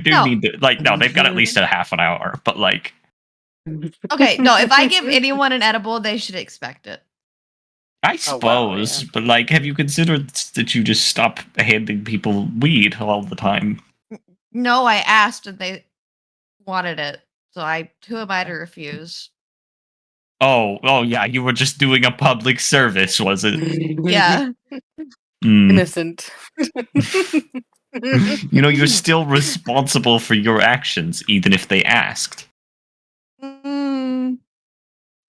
do No. need to, like, no, they've got at least a half an hour, but like, Okay, no, if I give anyone an edible, they should expect it. I Oh, wow, suppose, yeah. but like, have you considered that you just stop handing people weed all the time? No, I asked and they wanted it. So who am I to refuse? Oh, yeah, you were just doing a public service, was it? Yeah. Innocent. You're still responsible for your actions, even if they asked. I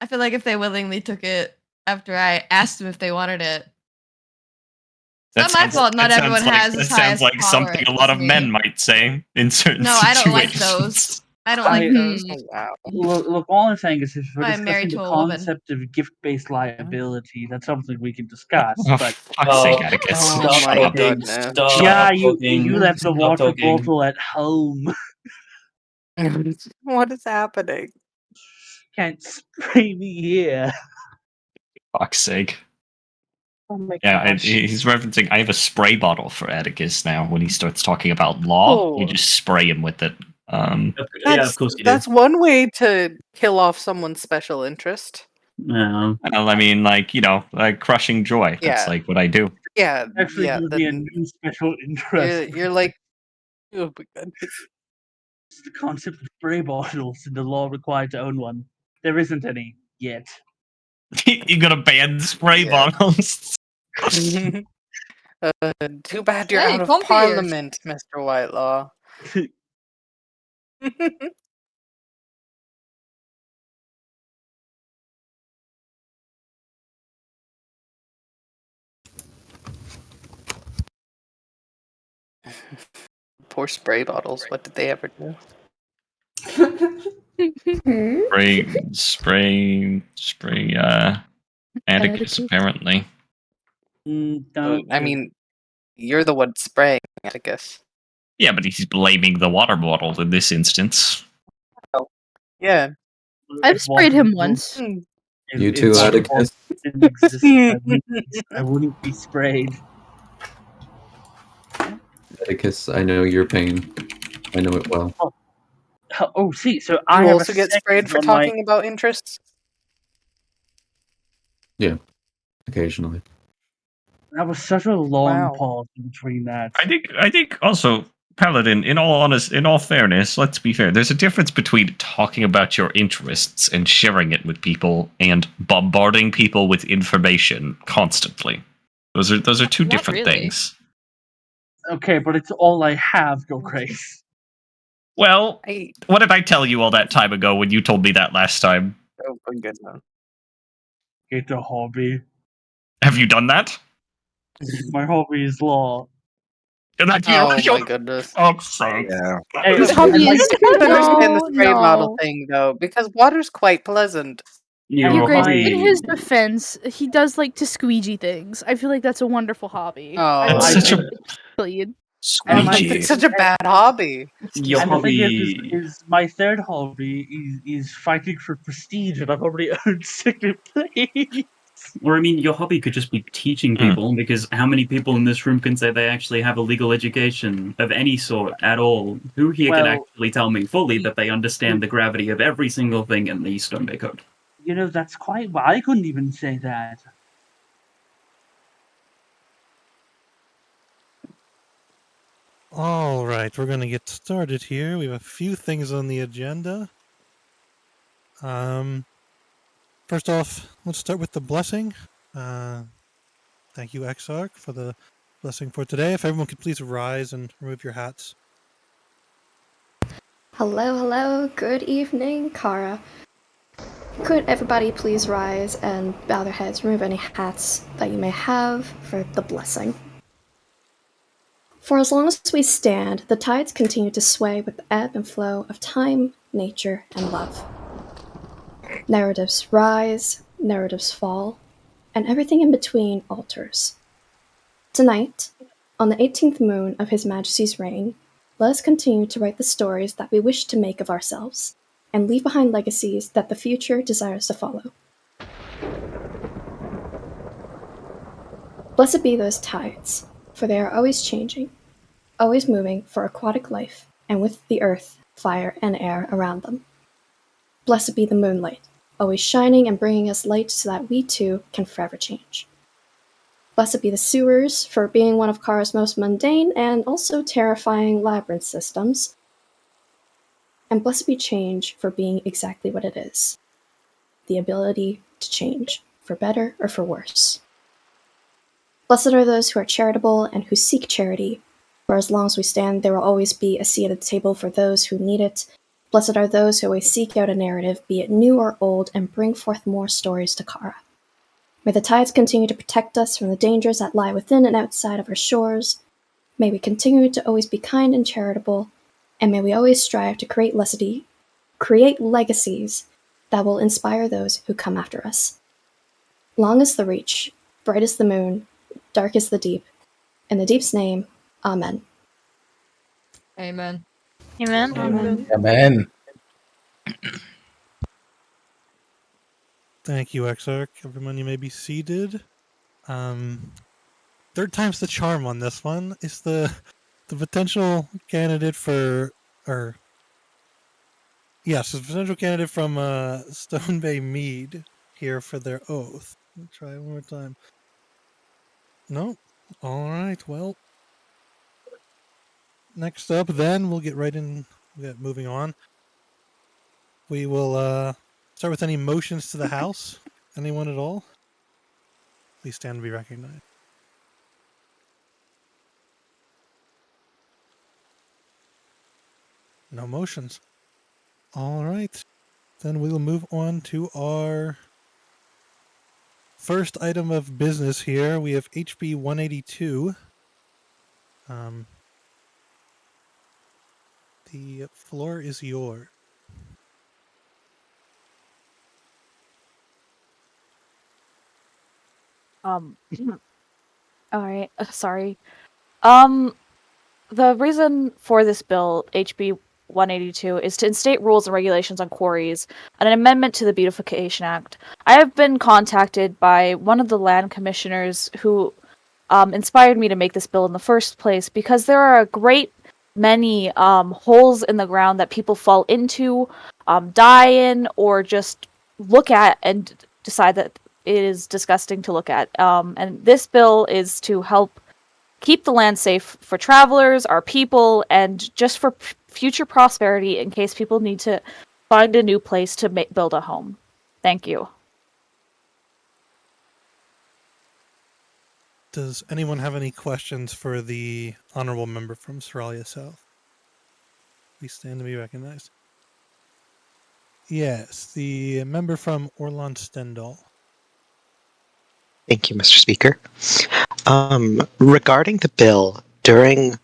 feel like if they willingly took it after I asked them if they wanted it. It's not my fault. Not everyone has as high as like something a lot of men might say in certain No, situations. I don't like those. I don't like those. Oh, wow. Look, all I'm saying is if we're I'm married discussing the to a woman. concept of gift-based liability, that's something we can discuss. Oh, But fuck's sake, Atticus. Oh Shut my up. goodness. yeah, you left the water bottle at home. What is happening? Can't spray me here. Fuck's sake. Oh my Yeah, gosh. he's referencing, I have a spray bottle for Atticus now. When he starts talking about law, you Oh. just spray him with it. Yeah, of course you do. That's one way to kill off someone's special interest. Yeah. Well, I mean, like, like crushing joy. That's Yeah. like what I do. Yeah, Actually, yeah. it would be a new special interest. You're like, oh my goodness. It's the concept of spray bottles and the law required to own one. There isn't any yet. You're gonna ban spray bottles. Too bad you're Hey, out of come here. Parliament, Mr. Whitelaw. Poor spray bottles. What did they ever do? Spray, Atticus, apparently. I mean, you're the one spraying, Atticus. Yeah, but he's blaming the water bottle in this instance. Oh, yeah. I've sprayed him once. You too, Atticus. I wouldn't be sprayed. Atticus, I know your pain. I know it well. Oh, see, so You also get sprayed for talking about interests? Yeah, occasionally. That was such a long pause between that. I think also, Paladin, in all fairness, let's be fair. There's a difference between talking about your interests and sharing it with people and bombarding people with information constantly. Those are two different things. Okay, but it's all I have, Go Grace. Well, what did I tell you all that time ago when you told me that last time? Oh, my goodness. Get a hobby. Have you done that? My hobby is law. And that's my goodness. Oh, sorry. Yeah. Hey, I don't understand the spray bottle thing, though, because water's quite pleasant. You Grace, in his defense, he does like to squeegee things. I feel like that's a wonderful hobby. Oh, that's such a squeegee. It's such a bad hobby. Your hobby is my third hobby is fighting for prestige, and I've already earned second place. Or, I mean, your hobby could just be teaching people, because how many people in this room can say they actually have a legal education of any sort at all? Who here can actually tell me fully that they understand the gravity of every single thing in the Stone Bay Code? That's quite... I couldn't even say that. All right, we're going to get started here. We have a few things on the agenda. First off, let's start with the blessing. Thank you, Exarch, for the blessing for today. If everyone could please rise and remove your hats. Hello, good evening, Kara. Could everybody please rise and bow their heads, remove any hats that you may have for the blessing. For as long as we stand, the tides continue to sway with the ebb and flow of time, nature, and love. Narratives rise, narratives fall, and everything in between alters. Tonight, on the 18th moon of His Majesty's reign, let us continue to write the stories that we wish to make of ourselves, and leave behind legacies that the future desires to follow. Blessed be those tides, for they are always changing, always moving for aquatic life and with the earth, fire, and air around them. Blessed be the moonlight, always shining and bringing us light so that we too can forever change. Blessed be the sewers for being one of Kara's most mundane and also terrifying labyrinth systems. And blessed be change for being exactly what it is, the ability to change, for better or for worse. Blessed are those who are charitable and who seek charity, for as long as we stand, there will always be a seat at the table for those who need it. Blessed are those who always seek out a narrative, be it new or old, and bring forth more stories to Kara. May the tides continue to protect us from the dangers that lie within and outside of our shores. May we continue to always be kind and charitable, and may we always strive to create legacies that will inspire those who come after us. Long is the reach, bright is the moon, dark is the deep. In the deep's name, Amen. Amen. Amen. Amen. Amen. Thank you, Exarch. Everyone, you may be seated. Third time's the charm on this one. Is the potential candidate for, or yes, the potential candidate from Stone Bay Mead here for their oath. Let me try one more time. No. All right. Well, next up, then we'll get moving on. We will start with any motions to the house. Anyone at all? Please stand to be recognized. No motions. All right. Then we will move on to our first item of business here. We have HB 182. The floor is yours. All right. Sorry. The reason for this bill, HB 182, is to instate rules and regulations on quarries and an amendment to the Beautification Act. I have been contacted by one of the land commissioners who inspired me to make this bill in the first place because there are a great many holes in the ground that people fall into, die in, or just look at and decide that it is disgusting to look at. And this bill is to help keep the land safe for travelers, our people, and just for future prosperity in case people need to find a new place to build a home. Thank you. Does anyone have any questions for the honorable member from Seralia South? Please stand to be recognized. Yes, the member from Orlon Stendal. Thank you, Mr. Speaker. Regarding the bill, during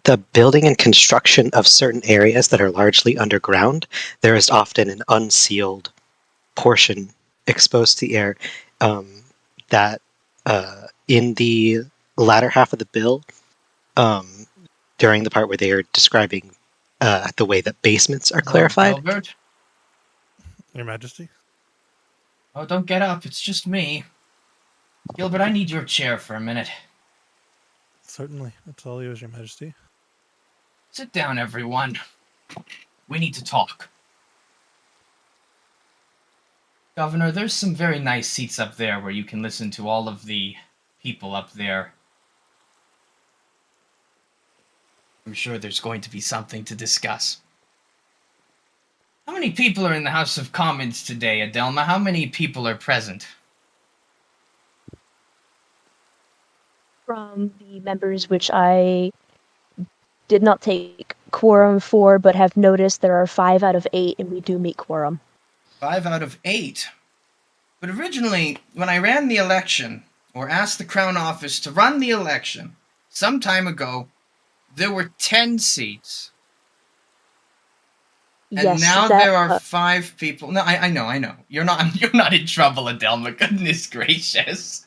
the building and construction of certain areas that are largely underground, there is often an unsealed portion exposed to the air that in the latter half of the bill, during the part where they are describing the way that basements are clarified. Gilbert? Your Majesty? Oh, don't get up. It's just me. Gilbert, I need your chair for a minute. Certainly. That's all yours, Your Majesty. Sit down, everyone. We need to talk. Governor, there's some very nice seats up there where you can listen to all of the people up there. I'm sure there's going to be something to discuss. How many people are in the House of Commons today, Adelma? How many people are present? From the members which I did not take quorum for, but have noticed there are 5 out of 8, and we do meet quorum. 5 out of 8? But originally, when I ran the election, or asked the Crown Office to run the election, some time ago, there were 10 seats. And yes, now there are 5 people. No, I know. You're not in trouble, Adelma. Goodness gracious.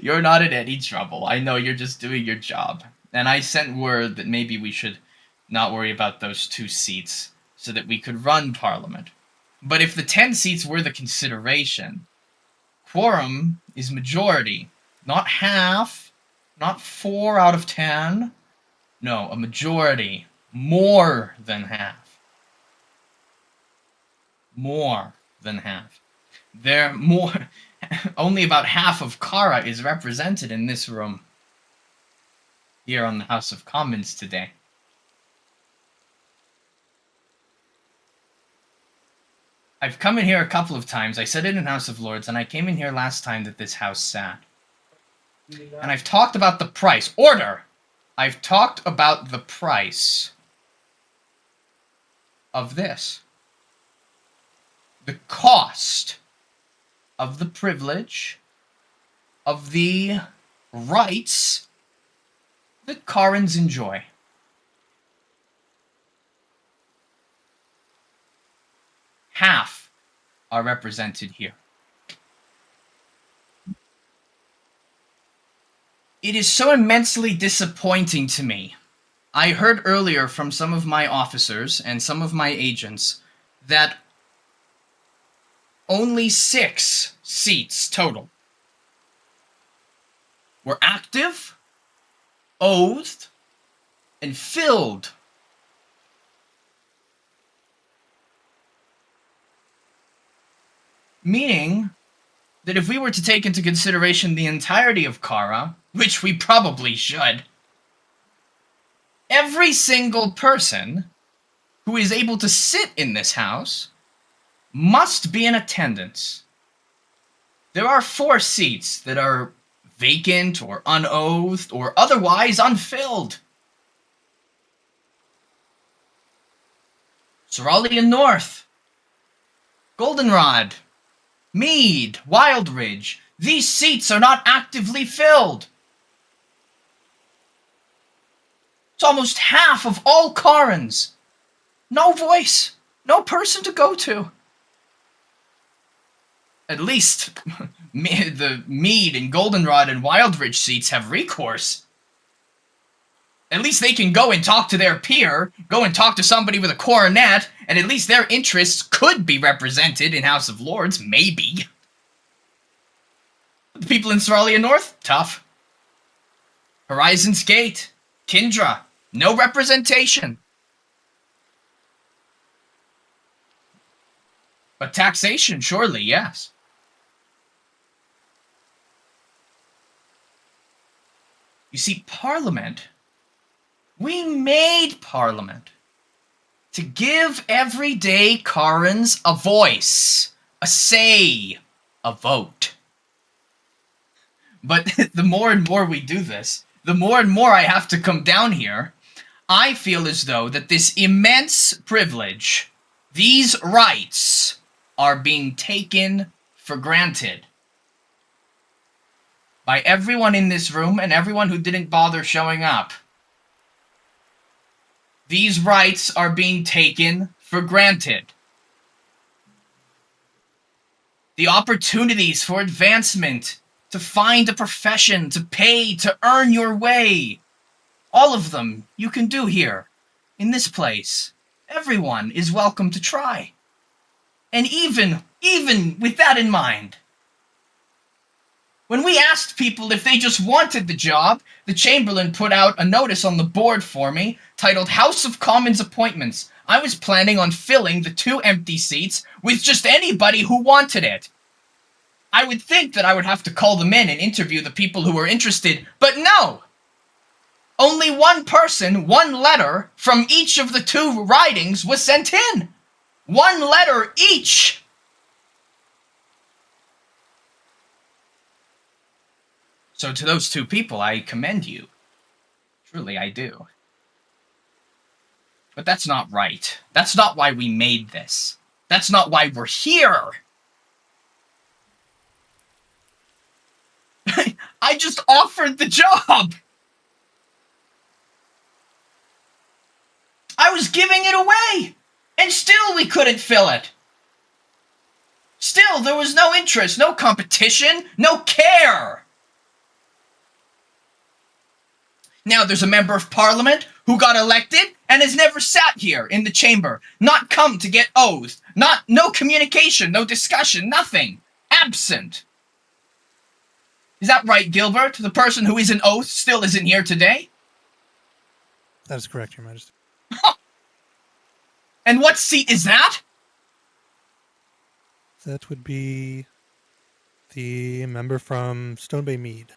You're not in any trouble. I know you're just doing your job. And I sent word that maybe we should not worry about those 2 seats so that we could run Parliament. But if the 10 seats were the consideration, quorum is majority. Not half, not 4 out of 10. No, a majority. More than half. More than half. Only about half of Kara is represented in this room. Here on the House of Commons today. I've come in here a couple of times. I said it in House of Lords, and I came in here last time that this house sat. And I've talked about the price. Order! I've talked about the price of this. The cost of the privilege of the rights that Karens enjoy. Half are represented here. It is so immensely disappointing to me. I heard earlier from some of my officers and some of my agents that only 6 seats total were active, oathed, and filled. Meaning that if we were to take into consideration the entirety of Kara, which we probably should, every single person who is able to sit in this house must be in attendance. There are 4 seats that are vacant or unoathed or otherwise unfilled. Cerulean North, Goldenrod, Mead, Wildridge, these seats are not actively filled. It's almost half of all Karens. No voice, no person to go to. At least the Mead and Goldenrod and Wildridge seats have recourse. At least they can go and talk to their peer, go and talk to somebody with a coronet, and at least their interests could be represented in House of Lords, maybe. The people in Cerulean North? Tough. Horizon's Gate, Kindra, no representation. But taxation, surely, yes. You see, Parliament, we made Parliament to give everyday Karens a voice, a say, a vote. But the more and more we do this, the more and more I have to come down here, I feel as though that this immense privilege, these rights, are being taken for granted by everyone in this room and everyone who didn't bother showing up. These rights are being taken for granted. The opportunities for advancement, to find a profession, to pay, to earn your way, all of them you can do here, in this place. Everyone is welcome to try. And even with that in mind, when we asked people if they just wanted the job, the Chamberlain put out a notice on the board for me titled House of Commons Appointments. I was planning on filling the 2 empty seats with just anybody who wanted it. I would think that I would have to call them in and interview the people who were interested, but no! Only one person, one letter from each of the 2 ridings was sent in. 1 letter each! So to those 2 people, I commend you. Truly, I do. But that's not right. That's not why we made this. That's not why we're here. I just offered the job. I was giving it away, and still we couldn't fill it. Still, there was no interest, no competition, no care. Now there's a member of Parliament who got elected and has never sat here in the chamber, not come to get oathed, no communication, no discussion, nothing. Absent. Is that right, Gilbert? The person who isn't oathed still isn't here today? That is correct, Your Majesty. And what seat is that? That would be the member from Stone Bay Mead.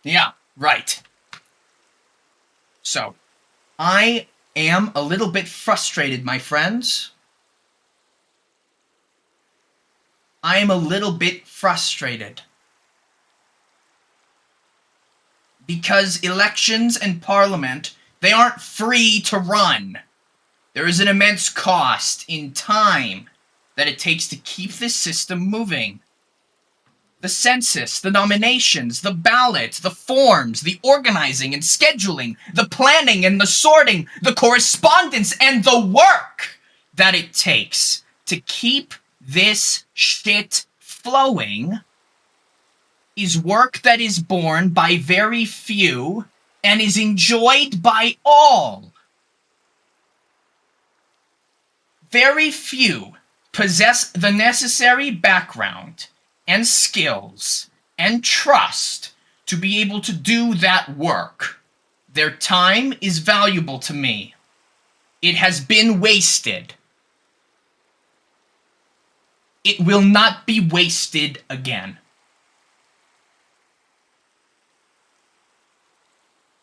Yeah, right. So, I am a little bit frustrated, my friends. I am a little bit frustrated. Because elections and parliament, they aren't free to run. There is an immense cost in time that it takes to keep this system moving. The census, the nominations, the ballot, the forms, the organizing and scheduling, the planning and the sorting, the correspondence and the work that it takes to keep this shit flowing is work that is borne by very few and is enjoyed by all. Very few possess the necessary background and skills and trust to be able to do that work. Their time is valuable to me. It has been wasted. It will not be wasted again.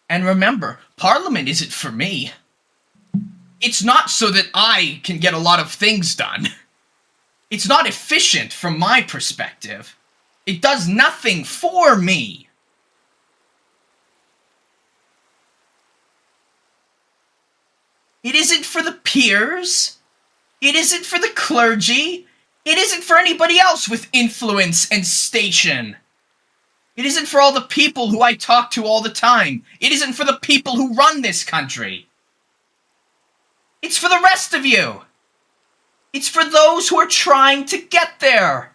And remember, Parliament isn't for me. It's not so that I can get a lot of things done. It's not efficient from my perspective. It does nothing for me. It isn't for the peers. It isn't for the clergy. It isn't for anybody else with influence and station. It isn't for all the people who I talk to all the time. It isn't for the people who run this country. It's for the rest of you. It's for those who are trying to get there.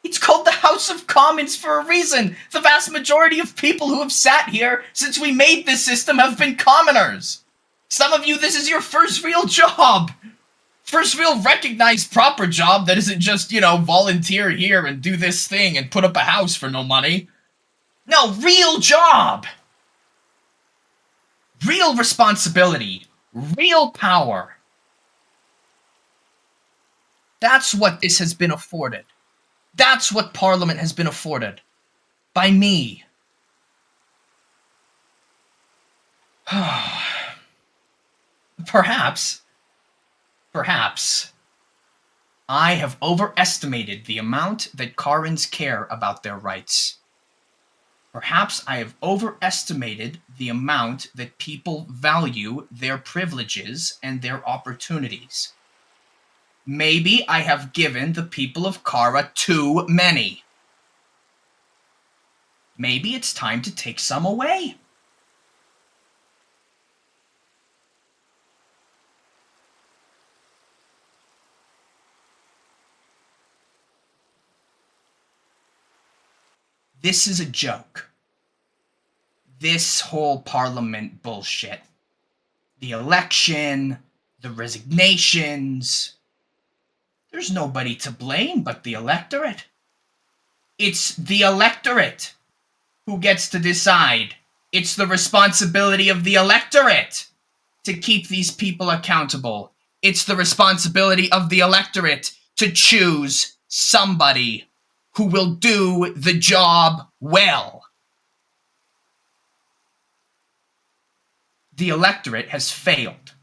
It's called the House of Commons for a reason. The vast majority of people who have sat here since we made this system have been commoners. Some of you, this is your first real job. First real recognized proper job that isn't just, volunteer here and do this thing and put up a house for no money. No, real job. Real responsibility. Real power. That's what this has been afforded. That's what Parliament has been afforded. By me. Perhaps, I have overestimated the amount that Karens care about their rights. Perhaps I have overestimated the amount that people value their privileges and their opportunities. Maybe I have given the people of Kara too many. Maybe it's time to take some away. This is a joke. This whole Parliament bullshit. The election, the resignations. There's nobody to blame but the electorate. It's the electorate who gets to decide. It's the responsibility of the electorate to keep these people accountable. It's the responsibility of the electorate to choose somebody who will do the job well. The electorate has failed.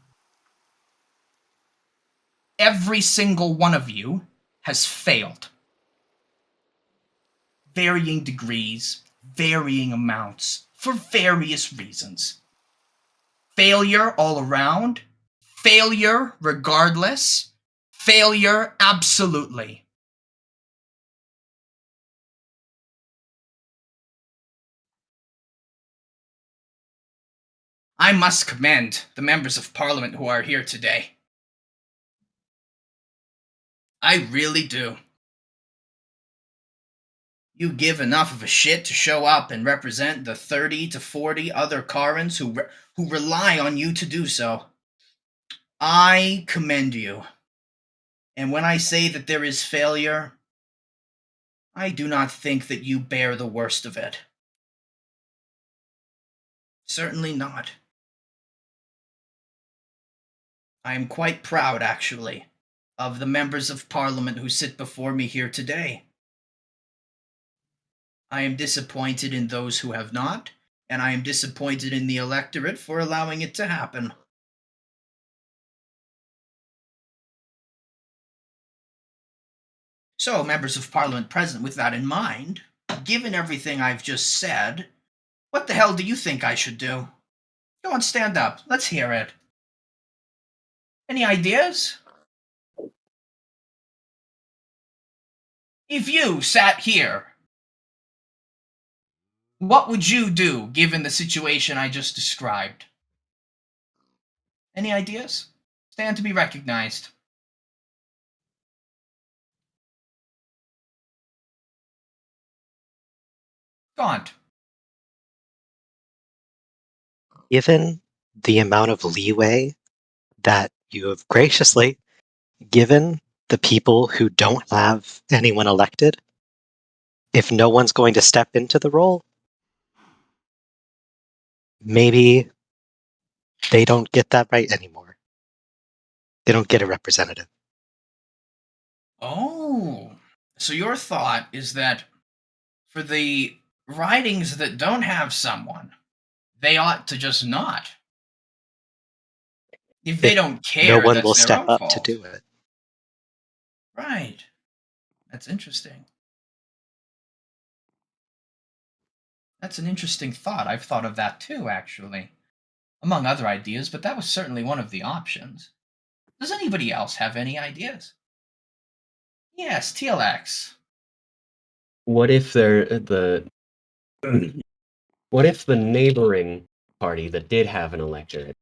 Every single one of you has failed. Varying degrees, varying amounts, for various reasons. Failure all around, failure regardless, failure absolutely. I must commend the members of Parliament who are here today. I really do. You give enough of a shit to show up and represent the 30 to 40 other Karens who rely on you to do so. I commend you. And when I say that there is failure, I do not think that you bear the worst of it. Certainly not. I am quite proud, actually, of the members of Parliament who sit before me here today. I am disappointed in those who have not, and I am disappointed in the electorate for allowing it to happen. So, members of Parliament present, with that in mind, given everything I've just said, what the hell do you think I should do? Go on, stand up. Let's hear it. Any ideas? If you sat here, what would you do given the situation I just described? Any ideas? Stand to be recognized. Gaunt. Given the amount of leeway that you have graciously given the people who don't have anyone elected, if no one's going to step into the role, maybe they don't get that right anymore. They don't get a representative. Oh, so your thought is that for the ridings that don't have someone, they ought to just not. If they don't care, no one that's will their step own up fault. to do it. Right. That's interesting. That's an interesting thought. I've thought of that too, actually. Among other ideas, but that was certainly one of the options. Does anybody else have any ideas? Yes, TLX. What if what if the neighboring party that did have an electorate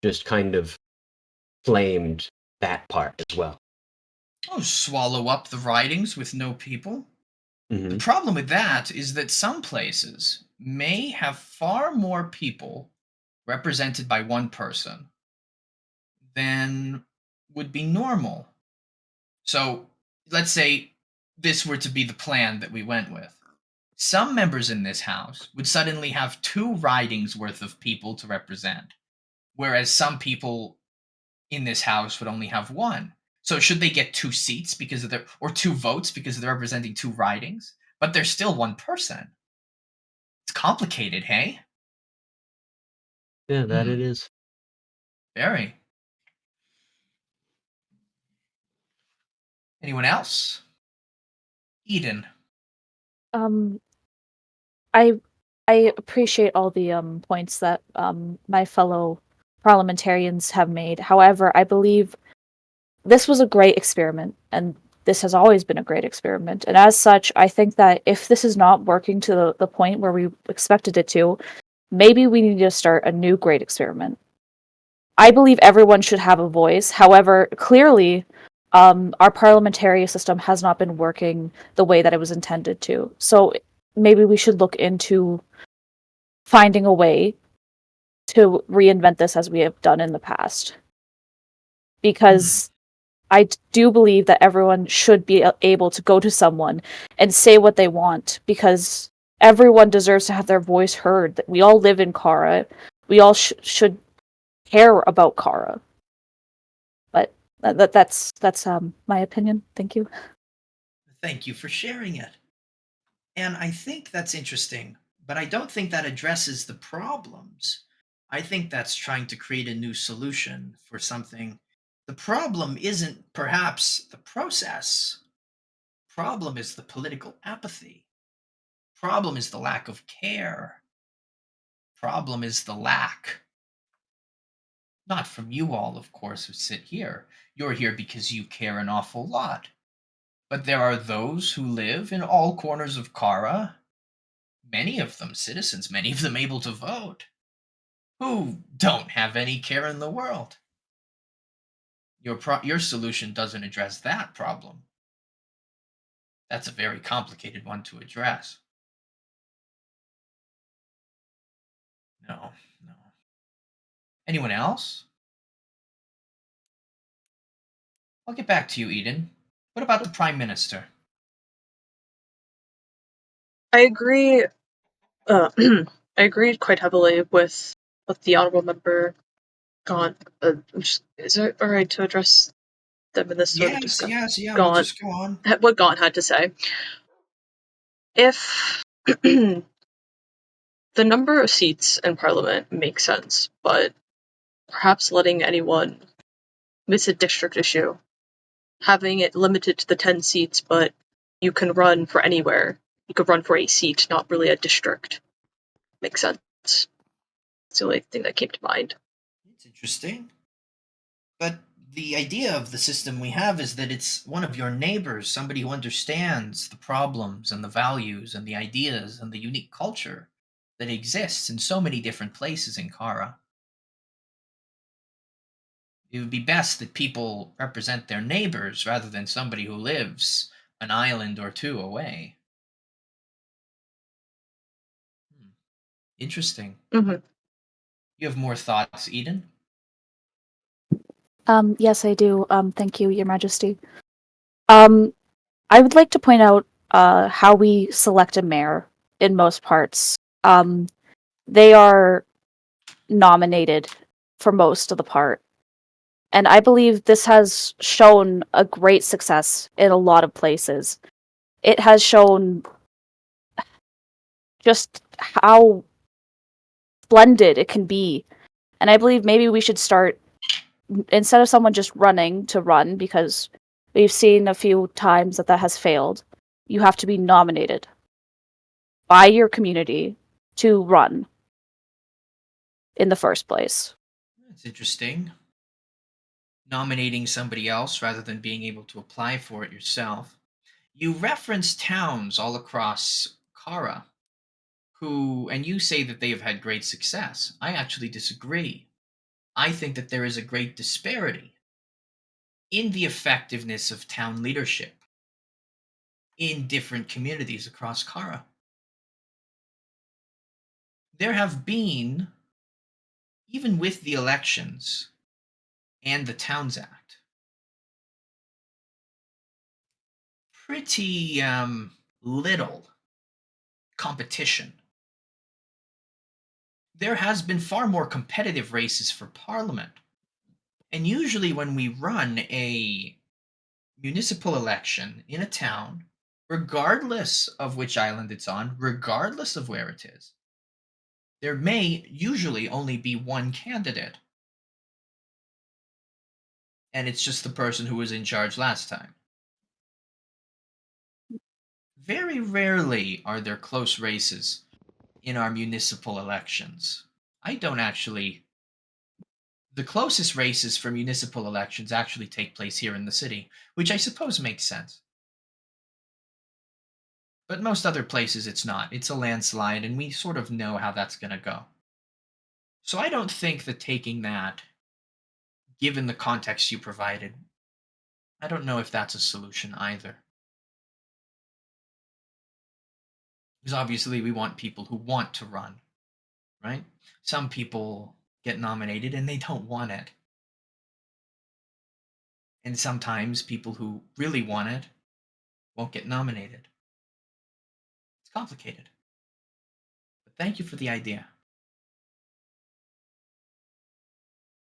just kind of flamed that part as well? Oh, swallow up the ridings with no people? Mm-hmm. The problem with that is that some places may have far more people represented by one person than would be normal. So, let's say this were to be the plan that we went with. Some members in this house would suddenly have 2 ridings worth of people to represent, whereas some people in this house would only have 1. So should they get 2 seats because of their, or 2 votes because they're representing 2 ridings? But they're still one person. It's complicated, hey? Yeah, that it is. Very. Anyone else? Eden. I appreciate all the points that my fellow parliamentarians have made. However, I believe this was a great experiment, and this has always been a great experiment. And as such, I think that if this is not working to the point where we expected it to, maybe we need to start a new great experiment. I believe everyone should have a voice. However, clearly, our parliamentary system has not been working the way that it was intended to. So maybe we should look into finding a way to reinvent this as we have done in the past. Because I do believe that everyone should be able to go to someone and say what they want, because everyone deserves to have their voice heard. We all live in Kara. We all should care about Kara. But that's my opinion. Thank you. Thank you for sharing it. And I think that's interesting, but I don't think that addresses the problems. I think that's trying to create a new solution for something. The problem isn't perhaps the process. Problem is the political apathy. Problem is the lack of care. Problem is the lack. Not from you all, of course, who sit here. You're here because you care an awful lot. But there are those who live in all corners of Kara, many of them citizens, many of them able to vote, who don't have any care in the world. Your solution doesn't address that problem. That's a very complicated one to address. No. Anyone else? I'll get back to you, Eden. What about the Prime Minister? I agree. I agreed quite heavily with what the honorable member Gaunt, is it alright to address them in this sort of discussion? Yeah, Gaunt, just go on. what Gaunt had to say. If the number of seats in Parliament makes sense, but perhaps letting anyone miss a district issue, having it limited to the 10 seats, but you can run for anywhere. You could run for a seat, not really a district. Makes sense. It's the only thing that came to mind. It's interesting. But the idea of the system we have is that it's one of your neighbors, somebody who understands the problems and the values and the ideas and the unique culture that exists in so many different places in Kara. It would be best that people represent their neighbors rather than somebody who lives an island or two away. Interesting. Mm-hmm. You have more thoughts, Eden? Yes, I do. Thank you, Your Majesty. I would like to point out how we select a mayor in most parts. They are nominated for most of the part. And I believe this has shown a great success in a lot of places. It has shown just how splendid it can be. And I believe maybe we should start, instead of someone just running to run, because we've seen a few times that has failed, you have to be nominated by your community to run in the first place. That's interesting. Nominating somebody else rather than being able to apply for it yourself. You reference towns all across Kara and you say that they have had great success. I actually disagree. I think that there is a great disparity in the effectiveness of town leadership in different communities across Kara. There have been, even with the elections and the Towns Act, pretty little competition. There has been far more competitive races for Parliament. And usually when we run a municipal election in a town, regardless of which island it's on, regardless of where it is, there may usually only be one candidate. And it's just the person who was in charge last time. Very rarely are there close races in our municipal elections. I don't actually... The closest races for municipal elections actually take place here in the city, which I suppose makes sense. But most other places it's not. It's a landslide, and we sort of know how that's going to go. So I don't think that taking that, given the context you provided, I don't know if that's a solution either. Because obviously we want people who want to run, right? Some people get nominated and they don't want it. And sometimes people who really want it won't get nominated. It's complicated. But thank you for the idea.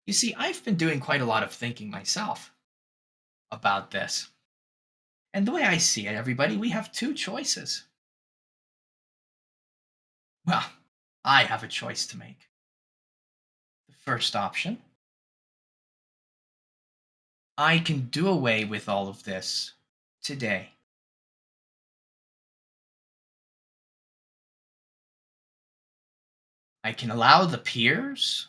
You see, I've been doing quite a lot of thinking myself about this. And the way I see it, everybody, we have two choices. Well, I have a choice to make. The first option, I can do away with all of this today. I can allow the peers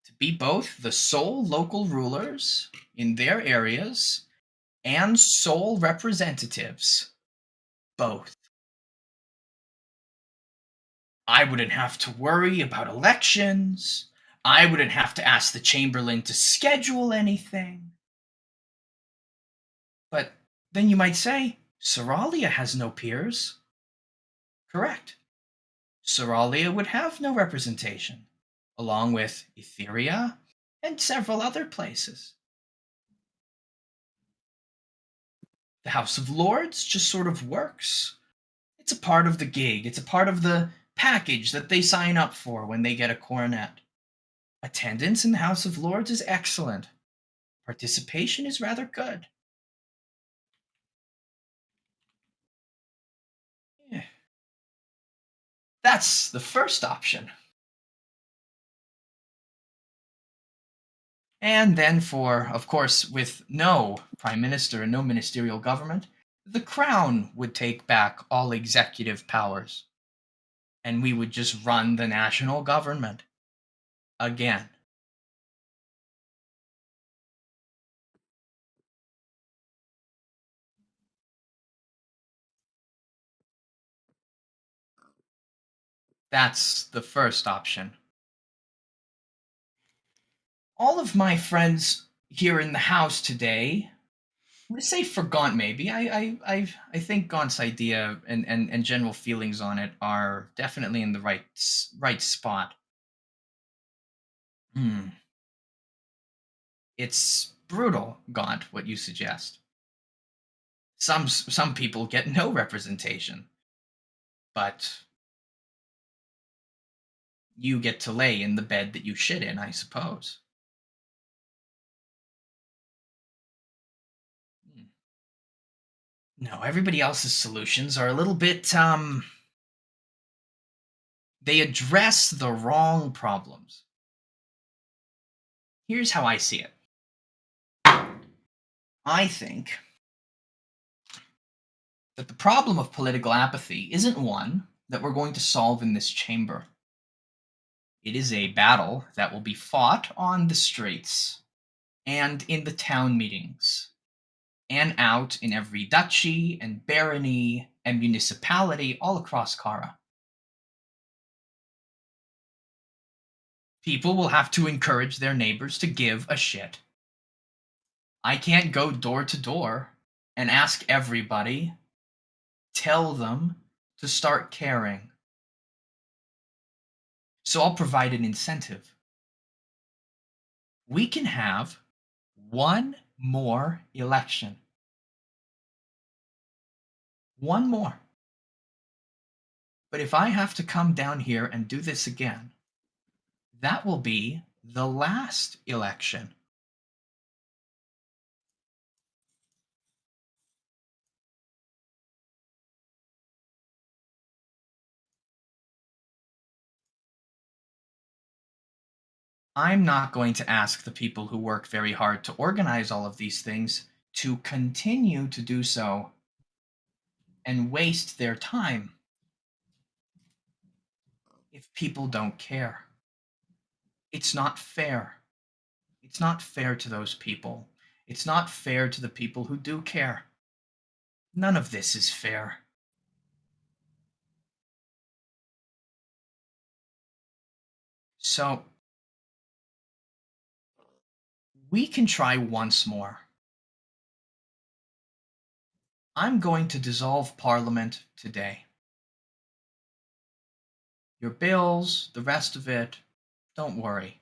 to be both the sole local rulers in their areas and sole representatives. Both. I wouldn't have to worry about elections. I wouldn't have to ask the Chamberlain to schedule anything. But then you might say, Seralia has no peers. Correct. Seralia would have no representation, along with Etheria and several other places. The House of Lords just sort of works. It's a part of the gig. It's a part of the package that they sign up for when they get a coronet. Attendance in the House of Lords is excellent. Participation is rather good. Yeah. That's the first option. And then of course, with no prime minister and no ministerial government, the crown would take back all executive powers. And we would just run the national government again. That's the first option. All of my friends here in the house today, I'm going to say for Gaunt maybe. I think Gaunt's idea and general feelings on it are definitely in the right spot. It's brutal, Gaunt, what you suggest. Some people get no representation, but you get to lay in the bed that you shit in, I suppose. No, everybody else's solutions are a little bit, they address the wrong problems. Here's how I see it. I think that the problem of political apathy isn't one that we're going to solve in this chamber. It is a battle that will be fought on the streets and in the town meetings and out in every duchy and barony and municipality all across Kara. People will have to encourage their neighbors to give a shit. I can't go door to door and ask everybody, tell them to start caring. So I'll provide an incentive. We can have one more election. One more. But if I have to come down here and do this again, that will be the last election. I'm not going to ask the people who work very hard to organize all of these things to continue to do so and waste their time if people don't care. It's not fair. It's not fair to those people. It's not fair to the people who do care. None of this is fair. So, we can try once more. I'm going to dissolve Parliament today. Your bills, the rest of it, don't worry.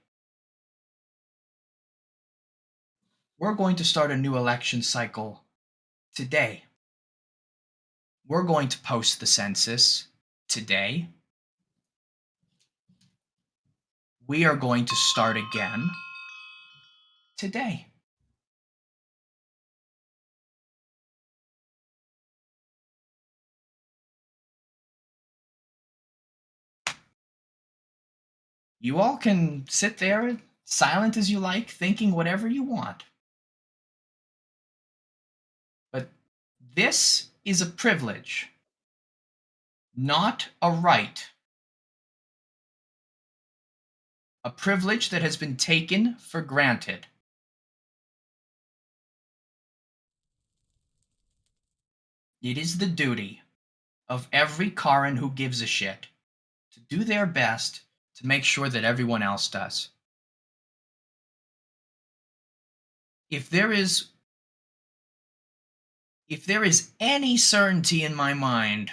We're going to start a new election cycle today. We're going to post the census today. We are going to start again today. You all can sit there silent as you like, thinking whatever you want. But this is a privilege, not a right. A privilege that has been taken for granted. It is the duty of every Karin who gives a shit to do their best to make sure that everyone else does. If there is any certainty in my mind,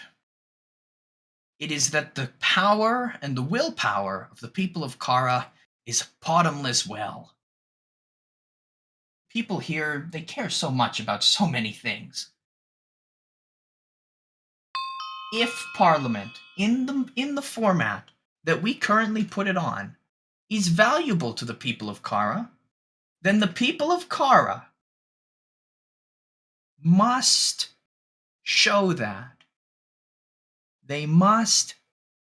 it is that the power and the willpower of the people of Kara is a bottomless well. People here, they care so much about so many things. If Parliament, in the format that we currently put it on, is valuable to the people of Kara, then the people of Kara must show that. They must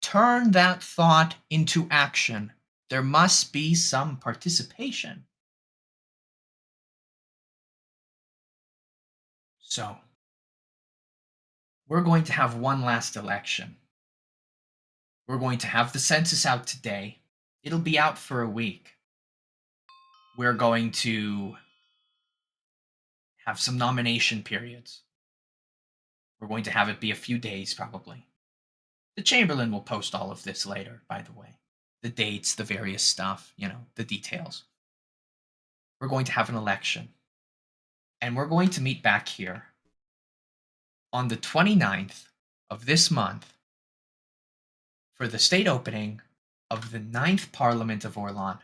turn that thought into action. There must be some participation. So, we're going to have one last election. We're going to have the census out today. It'll be out for a week. We're going to have some nomination periods. We're going to have it be a few days, probably. The Chamberlain will post all of this later, by the way. The dates, the various stuff, the details. We're going to have an election. And we're going to meet back here on the 29th of this month for the state opening of the 9th Parliament of Orlan.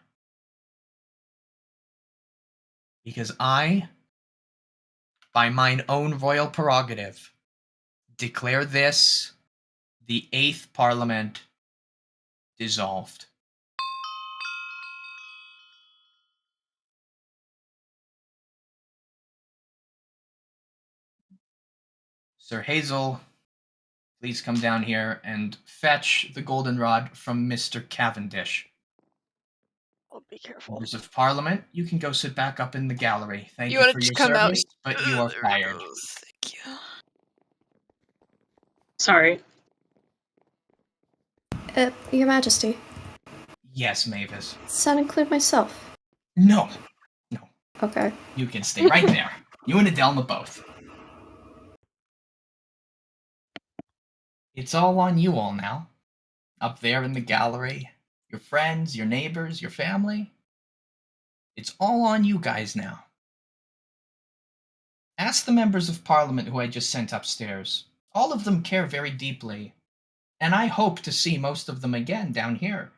Because I, by mine own royal prerogative, declare this the 8th Parliament dissolved. Sir Hazel, please come down here and fetch the goldenrod from Mr. Cavendish. Oh, be careful. Members of Parliament, you can go sit back up in the gallery. Thank You you wanna for your come out service, but you are There he fired. goes. Thank you. Sorry. Your Majesty, Yes, Mavis. does that include myself? No, Okay. you can stay right there. You and Adelma both. It's all on you all now. Up there in the gallery. Your friends, your neighbors, your family. It's all on you guys now. Ask the members of Parliament who I just sent upstairs. All of them care very deeply, and I hope to see most of them again down here.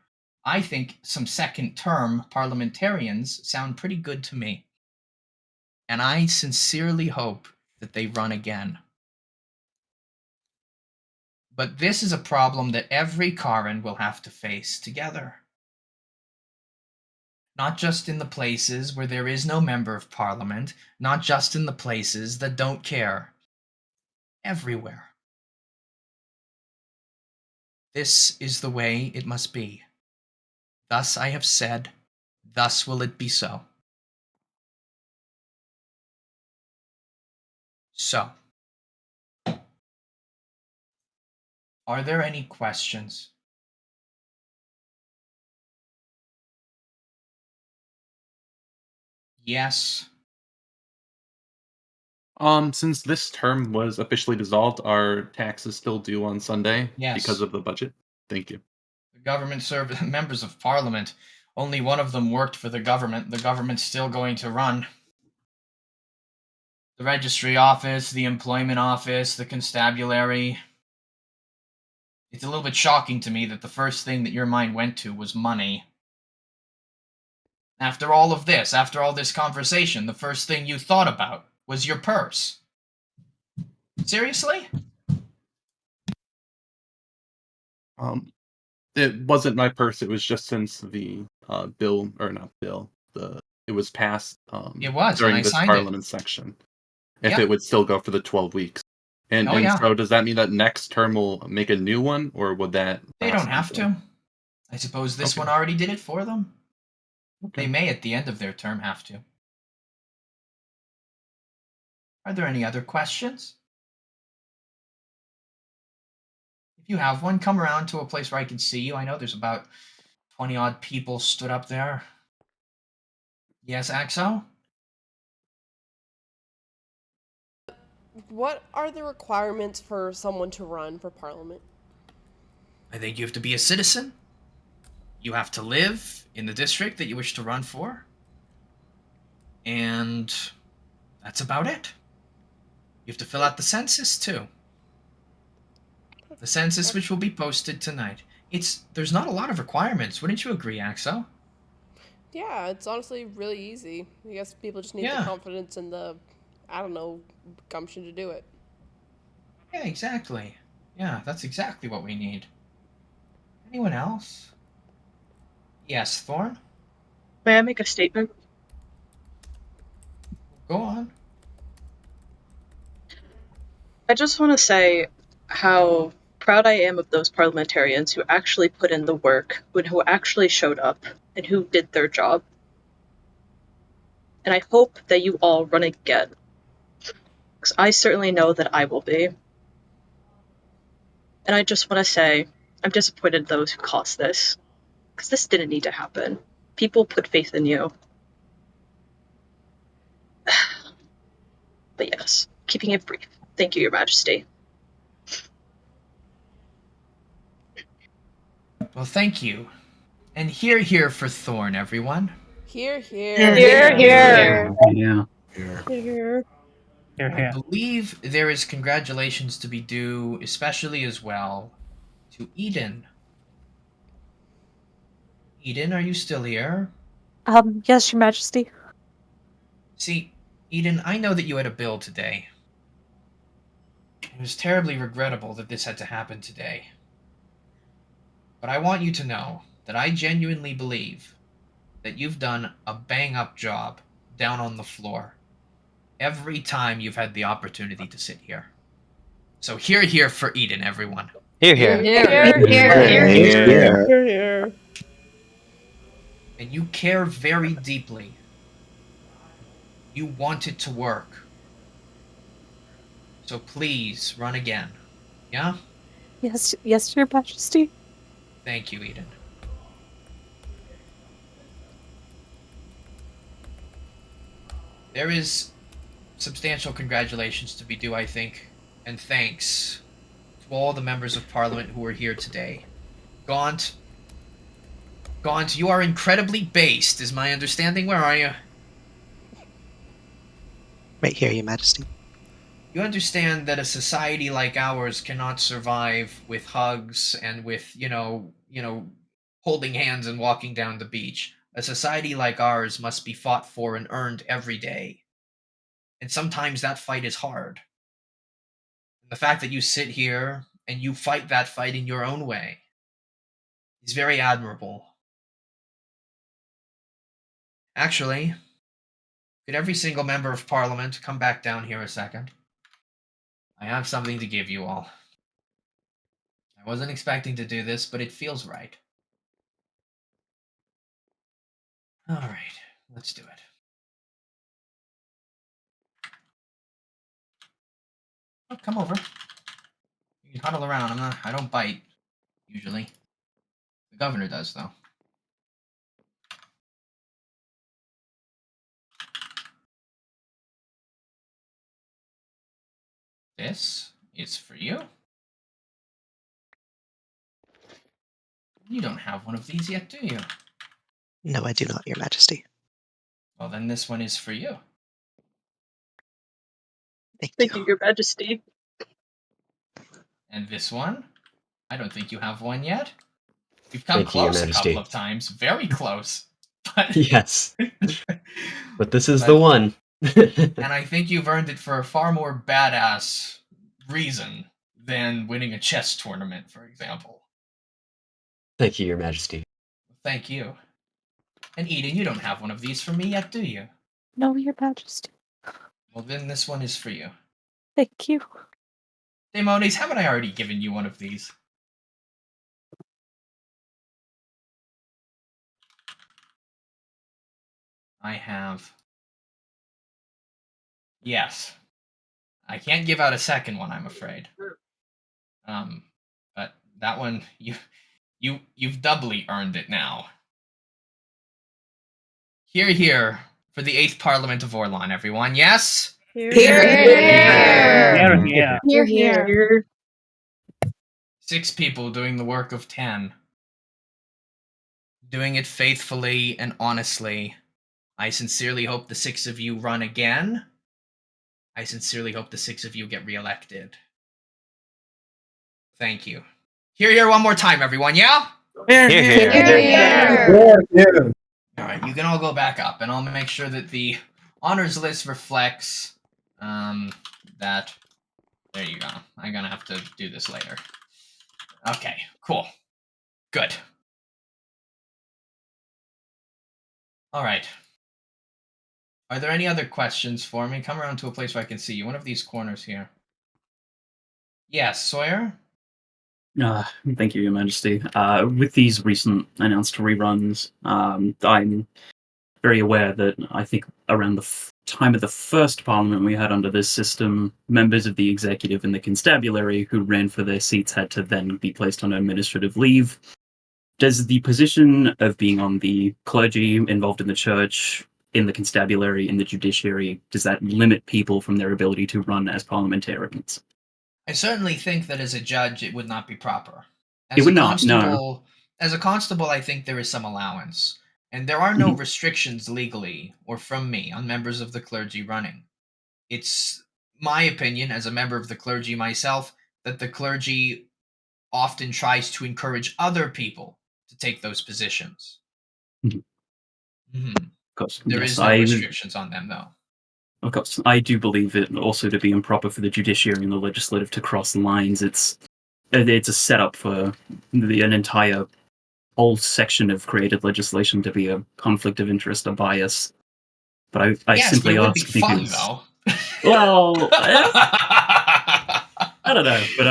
I think some second-term parliamentarians sound pretty good to me. And I sincerely hope that they run again. But this is a problem that every Karan will have to face together. Not just in the places where there is no member of Parliament, not just in the places that don't care. Everywhere. This is the way it must be. Thus I have said, thus will it be so. So, are there any questions? Yes. Since this term was officially dissolved, are taxes still due on Sunday Yes. because of the budget? Thank you. The government members of Parliament, only one of them worked for the government. The government's still going to run. The registry office, the employment office, the constabulary. It's a little bit shocking to me that the first thing that your mind went to was money. After all of this, after all this conversation, the first thing you thought about was your purse. Seriously? It wasn't my purse. It was just since the bill, or not bill, it was passed. It was, during and I this signed it. Parliament section. If Yep. it would still go for the 12 weeks. And, Oh, yeah. so does that mean that next term will make a new one, or would that? They last don't have until- to. I suppose this Okay. one already did it for them. They may at the end of their term have to. Are there any other questions? If you have one, come around to a place where I can see you. I know there's about 20 odd people stood up there. Yes, Axo? What are the requirements for someone to run for Parliament? I think you have to be a citizen. You have to live in the district that you wish to run for. And that's about it. You have to fill out the census too. The census which will be posted tonight. There's not a lot of requirements. Wouldn't you agree, Axo? Yeah, it's honestly really easy. I guess people just need Yeah. the confidence and the, I don't know, gumption to do it. Yeah, exactly. Yeah, that's exactly what we need. Anyone else? Yes, Thorn? May I make a statement? Go on. I just want to say how proud I am of those parliamentarians who actually put in the work, who actually showed up, and who did their job. And I hope that you all run again, because I certainly know that I will be. And I just want to say, I'm disappointed in those who caused this, because this didn't need to happen. People put faith in you. But yes, keeping it brief. Thank you, Your Majesty. Well, thank you. And here for Thorn, everyone. Here, Here, here. here. Yeah. Here. I believe there is congratulations to be due, especially as well, to Eden. Eden, are you still here? Yes, Your Majesty. See, Eden, I know that you had a bill today. It was terribly regrettable that this had to happen today. But I want you to know that I genuinely believe that you've done a bang-up job down on the floor every time you've had the opportunity to sit here. So here for Eden, everyone. Here, Here, here. here. Here. Here, here. And you care very deeply. You want it to work. So please run again. Yeah? Yes, Your Majesty. Thank you, Eden. There is substantial congratulations to be due, I think, and thanks to all the members of Parliament who are here today. Gaunt, you are incredibly based, is my understanding. Where are you? Right here, Your Majesty. You understand that a society like ours cannot survive with hugs and with, holding hands and walking down the beach. A society like ours must be fought for and earned every day. And sometimes that fight is hard. And the fact that you sit here and you fight that fight in your own way is very admirable. Actually, could every single member of Parliament come back down here a second? I have something to give you all. I wasn't expecting to do this, but it feels right. Alright, let's do it. Oh, come over. You can huddle around. I don't bite, usually. The governor does, though. This is for you. You don't have one of these yet, do you? No, I do not, Your Majesty. Well, then this one is for you. Thank you, Your Majesty. And this one? I don't think you have one yet. You've come Thank you, Your close a couple Majesty. of times. Very close. But Yes. But this is But- the one. and I think you've earned it for a far more badass reason than winning a chess tournament, for example. Thank you, Your Majesty. Thank you. And Eden, you don't have one of these for me yet, do you? No, Your Majesty. Well, then this one is for you. Thank you. Daemones, haven't I already given you one of these? I have. Yes. I can't give out a second one, I'm afraid. But that one, you've doubly earned it now. Here for the 8th Parliament of Orlon, everyone. Yes? Here, Yeah. Here, here. 6 people doing the work of 10. Doing it faithfully and honestly. I sincerely hope the 6 of you run again. I sincerely hope the 6 of you get reelected. Thank you. Here one more time, everyone, yeah? Here. Alright, you can all go back up, and I'll make sure that the honors list reflects that. There you go. I'm gonna have to do this later. Okay, cool. Good. All right. Are there any other questions for me? Come around to a place where I can see you. One of these corners here. Yes, Sawyer? Thank you, Your Majesty. With these recent announced reruns, I'm very aware that I think around the time of the first Parliament we had under this system, members of the executive and the constabulary who ran for their seats had to then be placed on administrative leave. Does the position of being on the clergy, involved in the church, in the constabulary, in the judiciary, does that limit people from their ability to run as parliamentarians? I certainly think that as a judge, it would not be proper. It would not, no. As a constable, I think there is some allowance, and there are no restrictions legally or from me on members of the clergy running. It's my opinion, as a member of the clergy myself, that the clergy often tries to encourage other people to take those positions. Of course, There yes, is no restrictions on them, though. Of course, I do believe it also to be improper for the judiciary and the legislative to cross lines. It's a setup for an entire whole section of created legislation to be a conflict of interest, a bias. But I Yes, simply but it would ask be fun, because, though. well, I don't know, but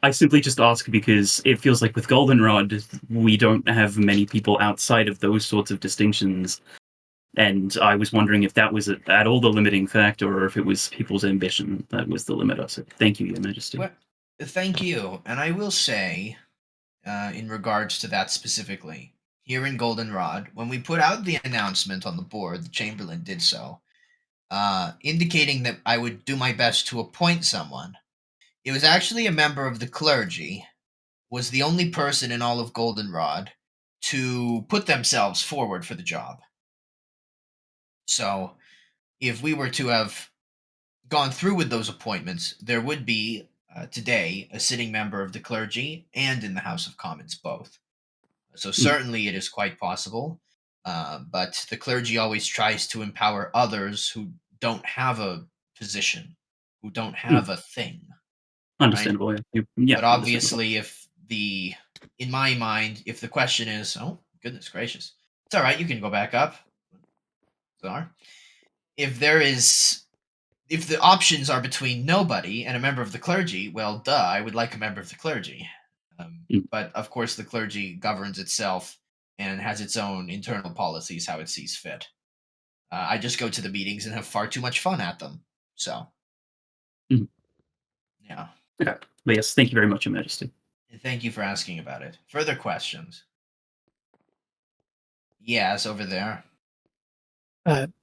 I simply just ask because it feels like with Goldenrod, we don't have many people outside of those sorts of distinctions. And I was wondering if that was at all the limiting factor, or if it was people's ambition that was the limiter. So thank you, Your Majesty. Well, thank you. And I will say, in regards to that specifically, here in Goldenrod, when we put out the announcement on the board, the Chamberlain did so, indicating that I would do my best to appoint someone. It was actually a member of the clergy, was the only person in all of Goldenrod to put themselves forward for the job. So, if we were to have gone through with those appointments, there would be today a sitting member of the clergy and in the House of Commons both. So certainly it is quite possible, but the clergy always tries to empower others who don't have a position, who don't have a thing. Understandable, yeah. But obviously, in my mind, if the question is, oh goodness gracious, it's all right, you can go back up. Sorry. If the options are between nobody and a member of the clergy, well, duh, I would like a member of the clergy. But of course, the clergy governs itself and has its own internal policies how it sees fit. I just go to the meetings and have far too much fun at them. So, yeah. Okay. But yes, thank you very much, Your Majesty. Thank you for asking about it. Further questions? Yes, over there.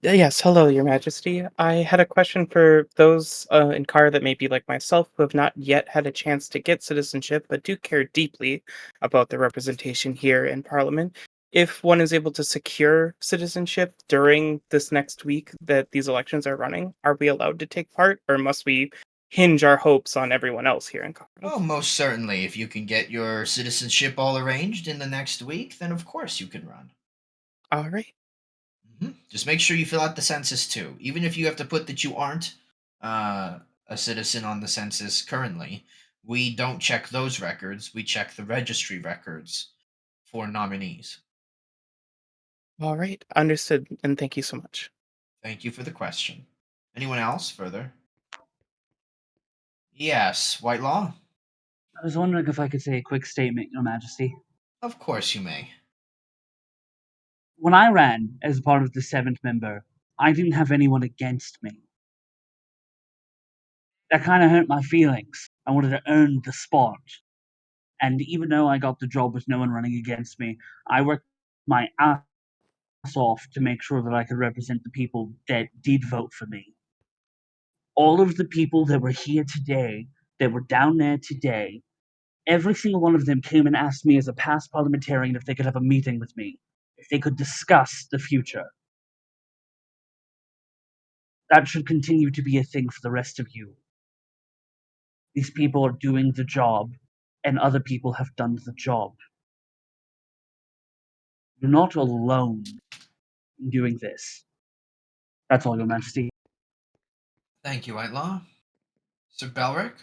Yes, hello, Your Majesty. I had a question for those in Kara that may be like myself who have not yet had a chance to get citizenship but do care deeply about their representation here in Parliament. If one is able to secure citizenship during this next week that these elections are running, are we allowed to take part, or must we hinge our hopes on everyone else here in Kara? Oh, most certainly. If you can get your citizenship all arranged in the next week, then of course you can run. All right. Just make sure you fill out the census too. Even if you have to put that you aren't a citizen on the census currently, we don't check those records. We check the registry records for nominees. All right, understood, and thank you so much. Thank you for the question. Anyone else further? Yes, Whitelaw? I was wondering if I could say a quick statement, Your Majesty. Of course you may. When I ran as part of the 7th member, I didn't have anyone against me. That kind of hurt my feelings. I wanted to earn the spot. And even though I got the job with no one running against me, I worked my ass off to make sure that I could represent the people that did vote for me. All of the people that were here today, that were down there today, every single one of them came and asked me as a past parliamentarian if they could have a meeting with me, if they could discuss the future. That should continue to be a thing for the rest of you. These people are doing the job, and other people have done the job. You're not alone in doing this. That's all, Your Majesty. Thank you, Whitelaw. Sir Belric?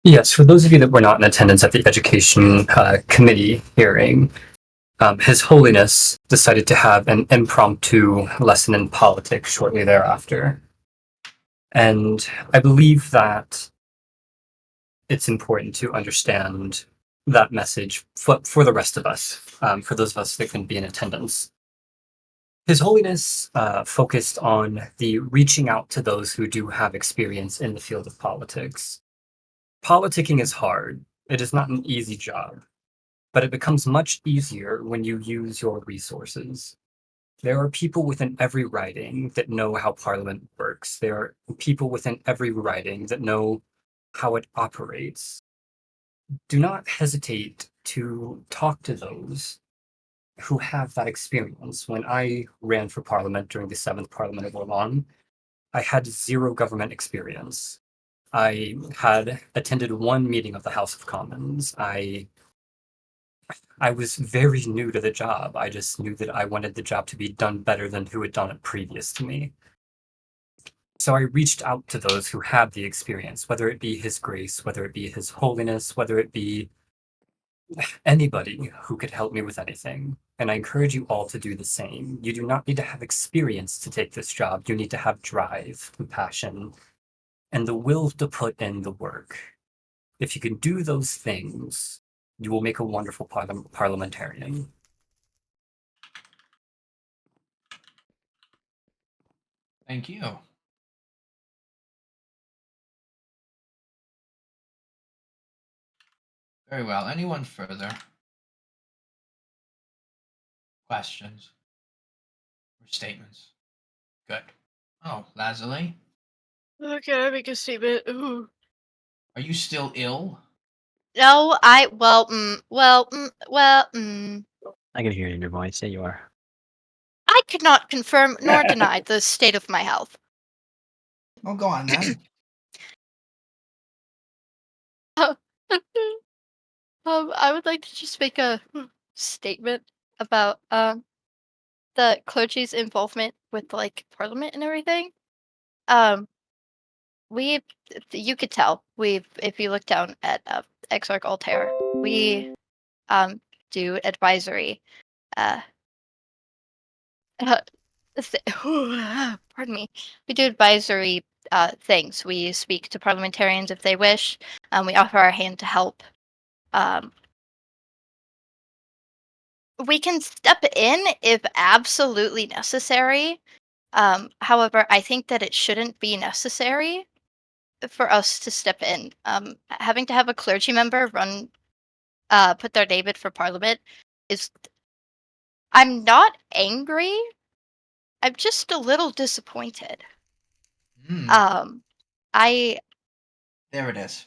Yes, for those of you that were not in attendance at the Education Committee hearing, His Holiness decided to have an impromptu lesson in politics shortly thereafter. And I believe that it's important to understand that message for the rest of us, for those of us that couldn't be in attendance. His Holiness focused on the reaching out to those who do have experience in the field of politics. Politicking is hard. It is not an easy job, but it becomes much easier when you use your resources. There are people within every riding that know how Parliament works. There are people within every riding that know how it operates. Do not hesitate to talk to those who have that experience. When I ran for Parliament during the 7th Parliament of Orlan, I had zero government experience. I had attended one meeting of the House of Commons. I was very new to the job. I just knew that I wanted the job to be done better than who had done it previous to me. So I reached out to those who had the experience, whether it be His Grace, whether it be His Holiness, whether it be anybody who could help me with anything. And I encourage you all to do the same. You do not need to have experience to take this job. You need to have drive, compassion, and the will to put in the work. If you can do those things, you will make a wonderful parliamentarian. Thank you. Very well. Anyone further? Questions? Or statements? Good. Oh, Lazuli? Okay, I make a statement. Ooh. Are you still ill? No, I I can hear it in your voice. Yeah, you are. I could not confirm nor deny the state of my health. Oh, go on then. I would like to just make a statement about the clergy's involvement with like Parliament and everything. We, you could tell if you look down at Exarch Altair, we do advisory uh pardon me. We do advisory things. We speak to parliamentarians if they wish. We offer our hand to help. We can step in if absolutely necessary. However, I think that it shouldn't be necessary for us to step in. Having to have a clergy member put their name in for Parliament is. I'm not angry. I'm just a little disappointed. I There it is.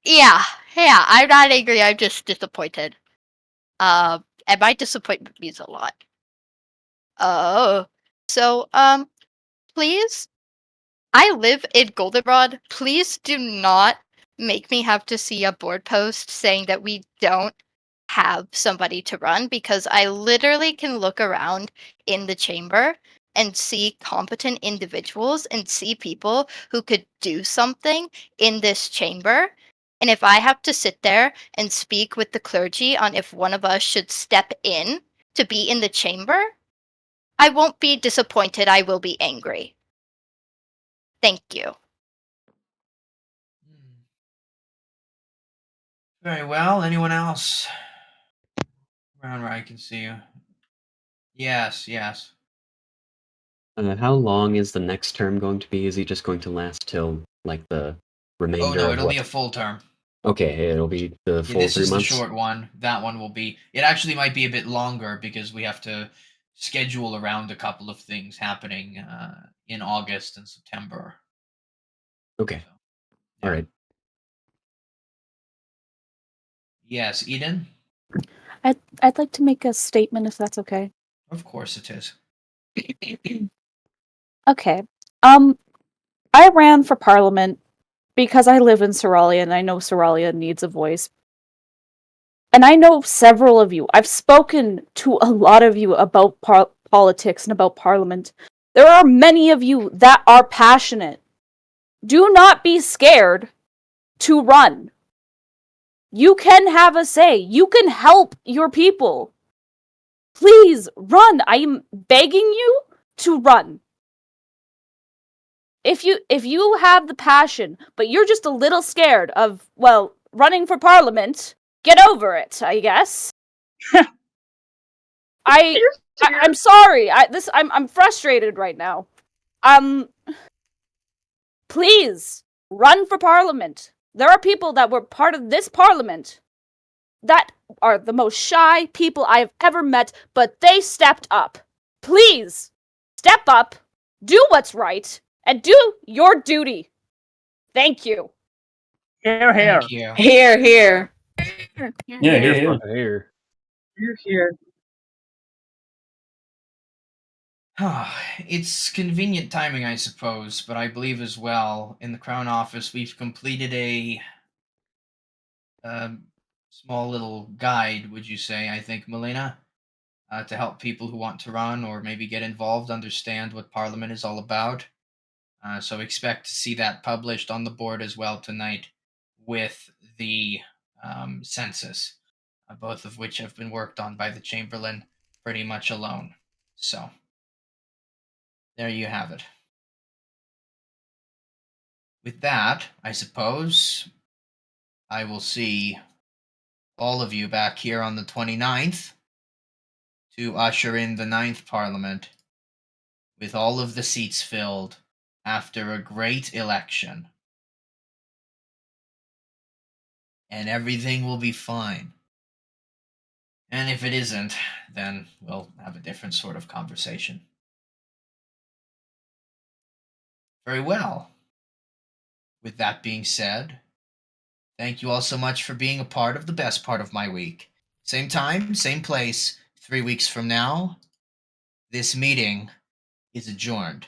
yeah, I'm not angry, I'm just disappointed. And my disappointment means a lot. Oh. So, please, I live in Goldenrod. Please do not make me have to see a board post saying that we don't have somebody to run, because I literally can look around in the chamber and see competent individuals and see people who could do something in this chamber. And if I have to sit there and speak with the clergy on if one of us should step in to be in the chamber, I won't be disappointed. I will be angry. Thank you. Very well. Anyone else? Around where I can see you. Yes. How long is the next term going to be? Is he just going to last till like the remainder? Oh no, of it'll what? be a full term. Okay, it'll be the full This 3 is months. the short one. That one will be. It actually might be a bit longer because we have to schedule around a couple of things happening in August and September. Okay. All right. Yes, Eden. I'd like to make a statement if that's okay. Of course it is. Okay. I ran for Parliament because I live in Soralia and I know Soralia needs a voice. And I know several of you. I've spoken to a lot of you about politics and about Parliament. There are many of you that are passionate. Do not be scared to run. You can have a say. You can help your people. Please run. I am begging you to run. If you have the passion, but you're just a little scared of, well, running for parliament, get over it, I guess. I'm sorry. I'm frustrated right now. Please run for parliament. There are people that were part of this parliament that are the most shy people I've ever met, but they stepped up. Please step up, do what's right, and do your duty. Thank you. Here, here. Thank you. Here, here. Yeah, yeah. Here. Here, here. It's convenient timing, I suppose, but I believe as well in the Crown Office we've completed a small little guide, would you say, I think, Melina, to help people who want to run or maybe get involved understand what Parliament is all about. So expect to see that published on the board as well tonight with the census, both of which have been worked on by the Chamberlain pretty much alone. So there you have it. With that, I suppose I will see all of you back here on the 29th to usher in the 9th Parliament with all of the seats filled after a great election. And everything will be fine. And if it isn't, then we'll have a different sort of conversation. Very well. With that being said, thank you all so much for being a part of the best part of my week. Same time, same place, 3 weeks from now. This meeting is adjourned.